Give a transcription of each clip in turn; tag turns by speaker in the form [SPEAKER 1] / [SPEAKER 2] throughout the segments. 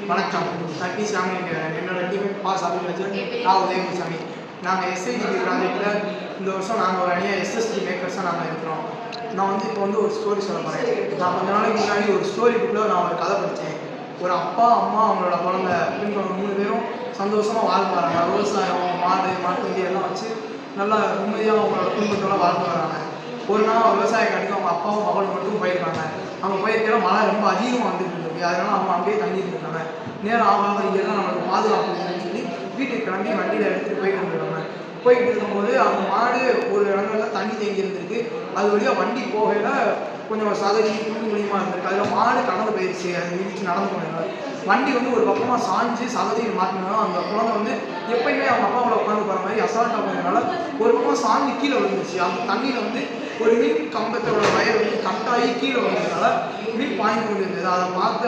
[SPEAKER 1] வணக்கம். நான் டி. சாமிங்கிறேன். என்னோட டீம்மேட் பா. சாமிராஜன், நான் உதயகுருசாமி. நாங்கள் எஸ்ஐஜிபி ப்ராஜெக்டில் இந்த வருஷம் நாங்கள் ஒரு அணியாக எஸ்எஸ்டி மேக்கர்ஸாக நாங்கள் இருக்கிறோம். நான் இப்போ ஒரு ஸ்டோரி சொல்ல போகிறேன். நான் கொஞ்ச நாளைக்கு முன்னாடி ஒரு ஸ்டோரி புக்கில் நான் ஒரு கதை படித்தேன். ஒரு அப்பா, அம்மா, அவங்களோட குழந்தை, பெண் குழந்தை 3 பேரும் சந்தோஷமாக வாழ்ந்து வராங்க. விவசாயம், மாட்டு வண்டி எல்லாம் வச்சு நல்லா நிம்மதியாக அவங்களோட குடும்பத்தோட வாழ்ந்து வராங்க. ஒரு நாள் விவசாய காட்டுக்கு அவங்க அப்பாவும் மகளும் மட்டும் போயிருக்காங்க. அவங்க போயிருக்கிற மழை ரொம்ப அதிகமாக வந்துட்டு இருக்கு. அதனால அவங்க அங்கேயே தங்கிட்டு இருக்காங்க. நேரம் ஆகாத இங்கே தான் நம்மளுக்கு பாதுகாப்பு இல்லைன்னு சொல்லி வீட்டுக்கு கிளம்பி வண்டியில் எடுத்துகிட்டு போயிட்டு இருந்திருக்காங்க. போயிட்டு இருக்கும்போது அவங்க மாடு ஒரு இடங்கள்ல தண்ணி தேங்கி இருந்திருக்கு. அது வழியாக வண்டி போகையில் கொஞ்சம் சகதி துண்டு குழியமாக இருந்திருக்கு. அதில் மாடு கடந்து போயிடுச்சு. அது மிதிச்சு நடந்து போனாங்க. வண்டி ஒரு பக்கமாக சாஞ்சு சகதியில் மாட்டினாலும் அந்த குழந்தை எப்பயுமே அவங்க அப்பாவோட உட்காந்து போகிற மாதிரி அசால்ட்டாக போனதுனால ஒரு பக்கம் சாஞ்சு கீழே விழுந்துச்சு. அந்த தண்ணியில் ஒரு மின் கம்பத்தோட வயர் கட்டாகி கீழே வந்ததுனால மின் பாய்ந்து கொண்டு இருந்தது. அதை பார்த்து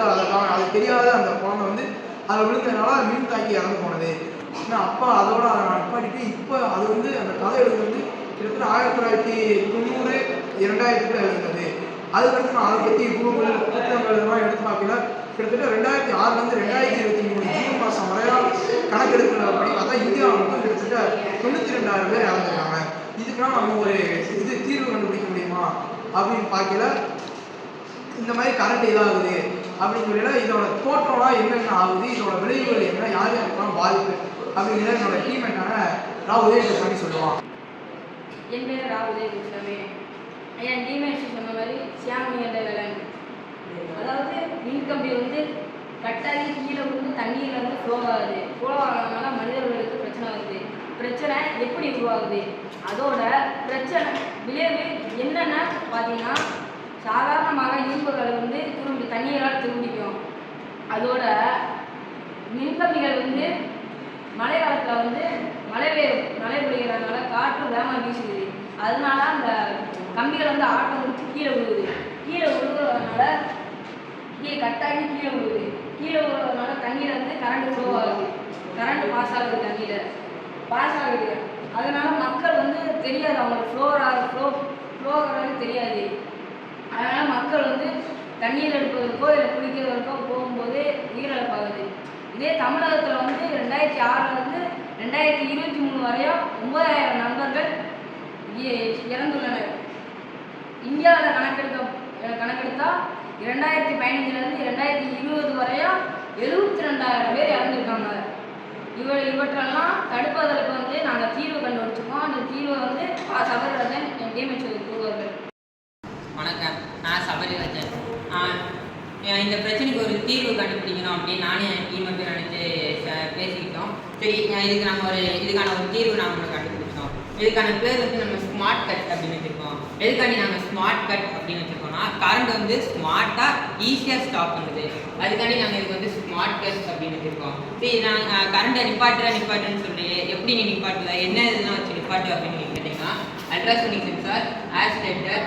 [SPEAKER 1] அது தெரியாத அந்த குழந்தை அதில் விழுந்ததுனால மின் தாக்கி இறந்து போனது. ஆனால் அப்பா அதோட அதை நிப்பாட்டிட்டு இப்போ அது அந்த கதை எழுதுறது கிட்டத்தட்ட 1990 2000 எழுதுனது. அதுக்கடுத்து நான் அதை பற்றி கூகுள் புத்தகங்கள் இதெல்லாம் எடுத்து பார்க்கல. கிட்டத்தட்ட 2006 2023 ஜூன் மாதம் வரையால் கணக்கெடுக்கிறபடி பார்த்தா இந்தியாவில் மட்டும் கிட்டத்தட்ட 92,000 பேர் இறந்துருக்காங்க. இதுக்கெல்லாம் நம்ம ஒரு தீர்வு கண்டுபிடிக்க முடியுமா அப்படின்னு பார்க்கல. இந்த மாதிரி கரண்ட் இதாகுது அப்படின்னு சொல்லல, இதோட தோற்றம்லாம் என்னென்ன ஆகுது, இதோட விளைவுகள் என்ன, யார் யாருக்கெல்லாம் பாதிப்பு அப்படிங்கிறத என்னோட டீம்மேட்டான ரா. உதயகுருசாமி சொல்லுவான்.
[SPEAKER 2] என் பேர் ரா. உதயகுருசாமி. என் டீம்மேட்ஸ் சொன்ன மாதிரி சியாமி என்ற விலங்கு. அதாவது மின்கம்பி கட்டாகி கீழே தண்ணியில் ஃப்ளோ ஆகுது. ஃப்ளோ ஆகிறதுனால மனிதர்களுக்கு பிரச்சனை வருது. பிரச்சனை எப்படி உருவாகுது, அதோட பிரச்சனை விளைவு என்னென்ன பார்த்தீங்கன்னா, சாதாரணமாக இரும்புகளை தண்ணீரால் திரும்பிக்கும். அதோட மின்கம்பிகள் மழை காலத்தில் மழை பொழிகிறதுனால காற்று வேகமாக வீசுது. அதனால அந்த கம்பிகள் ஆட்டம் முடிச்சு கீழே விழுகுது. கீழே விழுகிறதுனால கட்டாகி கீழே விழுகுது. கீழே விழுகிறதுனால தண்ணியில் கரண்ட் ஃப்ளோ ஆகுது. கரண்ட் பாஸ் ஆகுது, தண்ணியில் பாஸ் ஆகுது. அதனால மக்கள் தெரியாது, அவங்களுக்கு ஃப்ளோ ஆகிறது தெரியாது. அதனால் மக்கள் தண்ணீர் எடுப்பதற்கோ இல்லை குளிக்கிறதற்கோ போகும்போது உயிரிழப்பாகுது. இதே தமிழகத்தில் 2006 2023 வரையும் 9,000 நபர்கள் இறந்துள்ளனர். இந்தியாவில் கணக்கெடுத்தால் 2015 2020 வரையும் 72,000 பேர் இறந்துருக்காங்க. இவற்றெல்லாம் தடுப்பதற்கு நாங்கள் தீர்வு கண்டுபிடிச்சிருக்கோம். அந்த தீர்வை சபரிராஜன் என் டீம்மேட்ஸ் கூறுவார்கள்.
[SPEAKER 3] வணக்கம், நான் சபரிராஜன். இந்த பிரச்சனைக்கு ஒரு தீர்வு கண்டுபிடிக்கணும் அப்படின்னு நானே என் டீமை நினச்சி பேசிக்கிட்டோம். சரி, இதுக்கான ஒரு தீர்வு நாங்கள் கண்டுபிடிச்சோம். இதுக்கான பேர் நம்ம ஸ்மார்ட் கட் அப்படின்னு வச்சுருக்கோம். எதுக்காண்டி நாங்கள் ஸ்மார்ட் கட் அப்படின்னு வச்சுருக்கோம்னா, கரண்ட் ஸ்மார்ட்டாக ஈஸியாக ஸ்டாப் பண்ணுது. அதுக்காண்டி நாங்கள் இதுக்கு ஸ்மார்ட் கட் அப்படின்னு வச்சுருக்கோம். சரி, நாங்கள் கரண்ட்டை நிப்பாட்டுன்னு சொல்லி எப்படி நீ நிப்பாட்டுவ, என்ன இதெல்லாம் வச்சு நிப்பாட்டு அப்படின்னு நீங்கள் கேட்டிங்கன்னா, ultrasonic sensor, oscillator,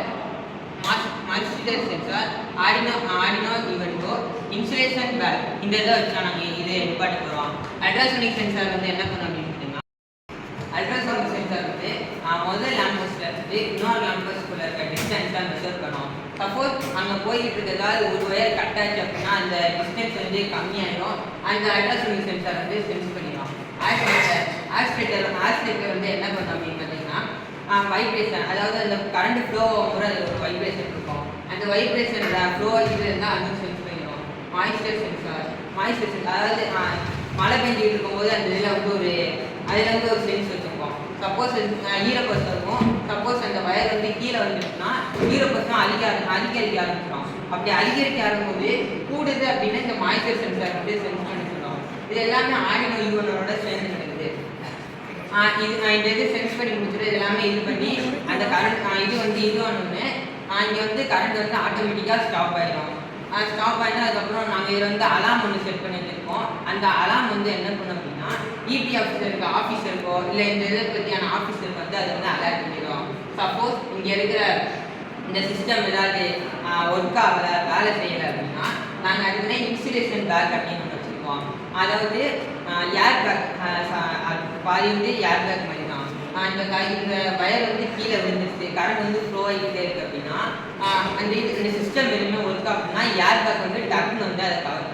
[SPEAKER 3] master sensor, Arduino ஈவென்டோ, இன்சுலேஷன் பேக், இந்த இதை வச்சு நாங்கள் இதை நிப்பாட்ட போகிறோம். அல்ட்ராசோனிக் சென்சார் என்ன பண்ணும் அப்படின்னு கேட்டிங்கன்னா, அல்ட்ராசோனிக் சென்சார் முதல் லேம்ப் போஸ்ட்லேருந்து இன்னொரு லேம்ப் போஸ்ட்குள்ளே இருக்க டிஸ்டன்ஸாக மெஷர் பண்ணும். சப்போஸ் அங்கே போயிட்டு இருக்கிறதால ஒரு ஒயர் கட் ஆச்சு அப்படின்னா அந்த டிஸ்டன்ஸ் கம்மியாயிடும். அந்த அல்ட்ராசோனிக் சென்சார் சென்ஸ் பண்ணிடும். ஆக்சிலேட்டர் என்ன பண்ணும் அப்படின்னு பார்த்தீங்கன்னா, வைப்ரேஷன், அதாவது அந்த கரண்ட் ஃப்ளோ ஆகும்போது அதில் ஒரு வைப்ரேஷன் இருக்கும். அந்த வைப்ரேஷன் ஃப்ளோ ஆகிட்டு இருந்தால் அதுவும் சென்ஸ் பண்ணிடும். மாய்ஸ்டர் சென்சார் அதாவது மழை பெஞ்சிட்டு இருக்கும்போது அந்த இதில் அதில் ஒரு சென்ஸ் வச்சுருக்கோம். சப்போஸ் ஈரப்பசம் இருக்கும். சப்போஸ் அந்த வயர் கீழே வந்துச்சுன்னா ஈரப்பசம் அதிகரிக்க ஆரம்பிச்சிடும். அப்படி அதிகரிக்க ஆரம்பிக்கும்போது கூடுது அப்படின்னா இந்த மாய்ஸ்டர் சென்சார் சென்ஸ் பண்ணி சொல்லுவோம். இது எல்லாமே ஆர்டினோ ஈவென்டோட சேர்ந்து நடக்குது. இந்த இது சென்ஸ் பண்ணி முடிச்சுட்டு எல்லாமே இது பண்ணி அந்த கரண்ட் இது ஒன்று இங்கே கரண்ட் ஆட்டோமேட்டிக்காக ஸ்டாப் ஆகிடும். ஸ்டாப் ஆகினா அதுக்கப்புறம் நாங்கள் இதில் அலாம் ஒன்று செட் பண்ணி வச்சுருக்கோம். அந்த அலாம் என்ன பண்ணும் அப்படின்னா, இபி ஆஃபீஸருக்கோ இல்லை இந்த இதை பற்றியான ஆஃபீஸருக்கு அது அலர்ட் பண்ணிடும். சப்போஸ் இங்கே இருக்கிற இந்த சிஸ்டம் ஏதாவது ஒர்க் ஆகலை, வேலை செய்யலை அப்படின்னா நாங்கள் அதுக்குன்னா இன்சுலேஷன் பேக் அப்படின்னு ஒன்று வச்சுருக்கோம். அதாவது ஏர் பேக் பாதி ஏர் பேக் மாதிரி தான். இந்த வயர் கீழே விழுந்துருச்சு, கரண்ட் ஃப்ளோ ஆகிக்கிட்டே இருக்குது அப்படின்னா அந்த சிஸ்டம் எதுவுமே ஒர்க் ஆகுதுன்னா ஏர் பேக் டக்குன்னு அதை கவர்